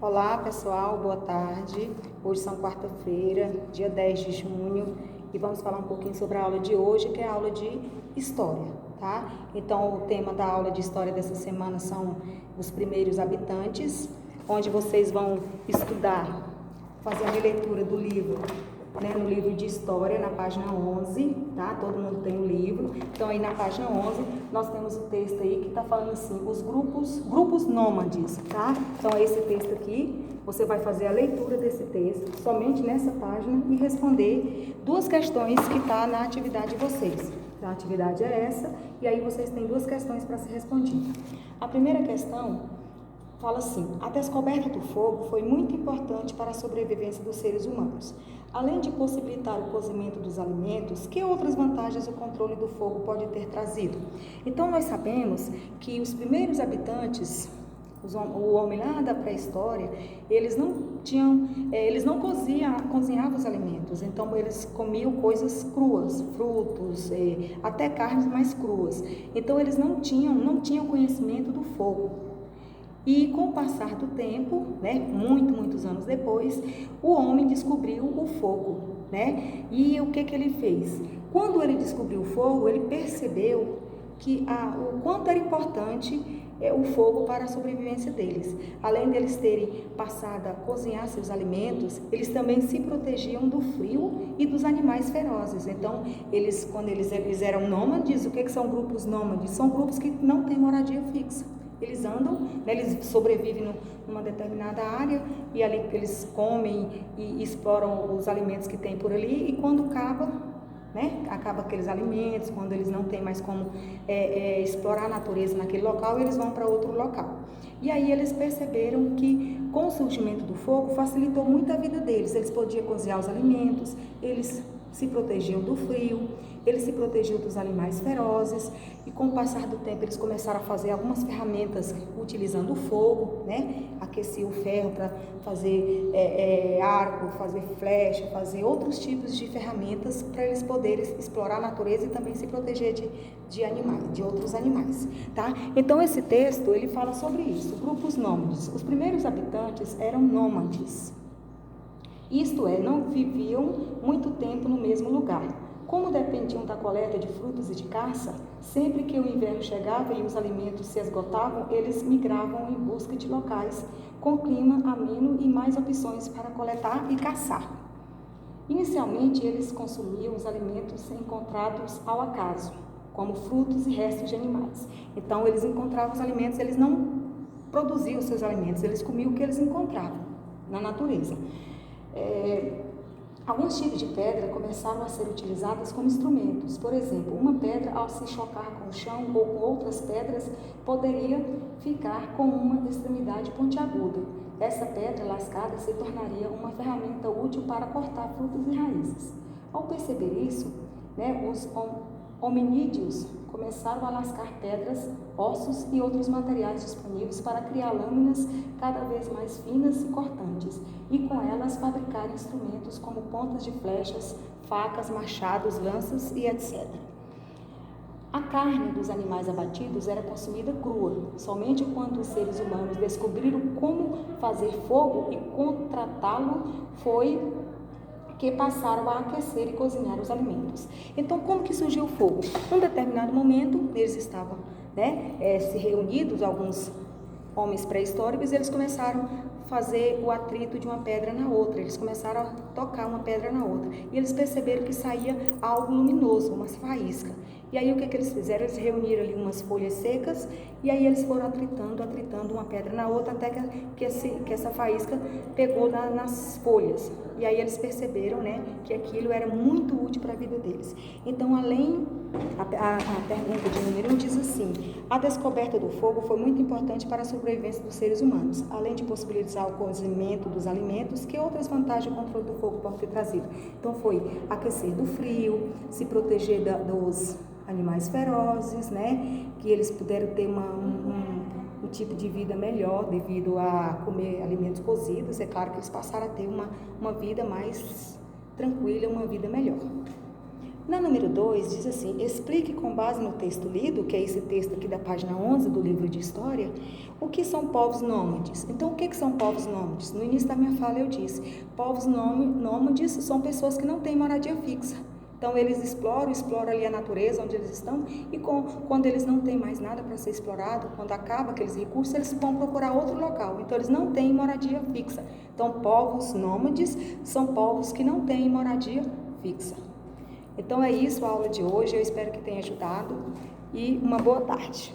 Olá pessoal, boa tarde. Hoje são quarta-feira, dia 10 de junho, e vamos falar um pouquinho sobre a aula de hoje, que é a aula de História, tá? Então o tema da aula de História dessa semana são os primeiros habitantes, onde vocês vão estudar, fazer a releitura do livro, no livro de História, na página 11, tá? Todo mundo tem o livro. Então aí na página 11 nós temos o texto aí que está falando assim, os grupos nômades, tá? Então é esse texto aqui, você vai fazer a leitura desse texto somente nessa página e responder duas questões que tá na atividade de vocês. A atividade é essa, e aí vocês têm duas questões para ser respondidas. A primeira questão fala assim: a descoberta do fogo foi muito importante para a sobrevivência dos seres humanos. Além de possibilitar o cozimento dos alimentos, que outras vantagens o controle do fogo pode ter trazido? Então nós sabemos que os primeiros habitantes, o homem lá da pré-história, eles não cozinhavam os alimentos, então eles comiam coisas cruas, frutos, até carnes mais cruas. Então eles não tinham conhecimento do fogo. E com o passar do tempo, muitos anos depois, o homem descobriu o fogo, E o que ele fez? Quando ele descobriu o fogo, ele percebeu que o quanto era importante o fogo para a sobrevivência deles. Além deles terem passado a cozinhar seus alimentos, eles também se protegiam do frio e dos animais ferozes. Então, quando eles eram nômades, o que são grupos nômades? São grupos que não têm moradia fixa. Eles andam, eles sobrevivem numa determinada área e ali eles comem e exploram os alimentos que tem por ali, e quando acaba aqueles alimentos, quando eles não têm mais como explorar a natureza naquele local, eles vão para outro local. E aí eles perceberam que com o surgimento do fogo facilitou muito a vida deles. Eles podiam cozinhar os alimentos, eles se protegiam do frio, eles se protegiam dos animais ferozes, e com o passar do tempo eles começaram a fazer algumas ferramentas utilizando o fogo, aquecer o ferro para fazer arco, fazer flecha, fazer outros tipos de ferramentas para eles poderem explorar a natureza e também se proteger de outros animais, tá? Então esse texto ele fala sobre isso, grupos nômades. Os primeiros habitantes eram nômades. Isto é, não viviam muito tempo no mesmo lugar. Como dependiam da coleta de frutas e de caça, sempre que o inverno chegava e os alimentos se esgotavam, eles migravam em busca de locais com clima ameno e mais opções para coletar e caçar. Inicialmente, eles consumiam os alimentos encontrados ao acaso, como frutos e restos de animais. Então, eles encontravam os alimentos, eles não produziam os seus alimentos, eles comiam o que eles encontravam na natureza. Alguns tipos de pedra começaram a ser utilizadas como instrumentos. Por exemplo, uma pedra, ao se chocar com o chão ou com outras pedras, poderia ficar com uma extremidade pontiaguda. Essa pedra lascada se tornaria uma ferramenta útil para cortar frutas e raízes. Ao perceber isso, os hominídeos começaram a lascar pedras, ossos e outros materiais disponíveis para criar lâminas cada vez mais finas e cortantes, e com elas fabricar instrumentos como pontas de flechas, facas, machados, lanças e etc. A carne dos animais abatidos era consumida crua. Somente quando os seres humanos descobriram como fazer fogo e contratá-lo foi que passaram a aquecer e cozinhar os alimentos. Então, como que surgiu o fogo? Num determinado momento, eles estavam se reunidos, alguns homens pré-históricos, e eles começaram a fazer o atrito de uma pedra na outra. Eles começaram a tocar uma pedra na outra. E eles perceberam que saía algo luminoso, umas faíscas. E aí o que eles fizeram? Eles reuniram ali umas folhas secas, e aí eles foram atritando uma pedra na outra, até que essa faísca pegou nas folhas. E aí eles perceberam, que aquilo era muito útil para a vida deles. Então, a pergunta de número 1 diz assim: a descoberta do fogo foi muito importante para a sobrevivência dos seres humanos. Além de possibilitar o cozimento dos alimentos, que outras vantagens o controle do fogo pode ter trazido? Então, foi aquecer do frio, se proteger dos animais ferozes, que eles puderam ter um tipo de vida melhor devido a comer alimentos cozidos. É claro que eles passaram a ter uma vida mais tranquila, uma vida melhor. Na número 2, diz assim: explique com base no texto lido, que é esse texto aqui da página 11 do livro de História, o que são povos nômades. Então, o que são povos nômades? No início da minha fala eu disse, povos nômades são pessoas que não têm moradia fixa. Então, eles exploram ali a natureza onde eles estão e quando eles não têm mais nada para ser explorado, quando acaba aqueles recursos, eles vão procurar outro local. Então, eles não têm moradia fixa. Então, povos nômades são povos que não têm moradia fixa. Então, é isso a aula de hoje. Eu espero que tenha ajudado e uma boa tarde.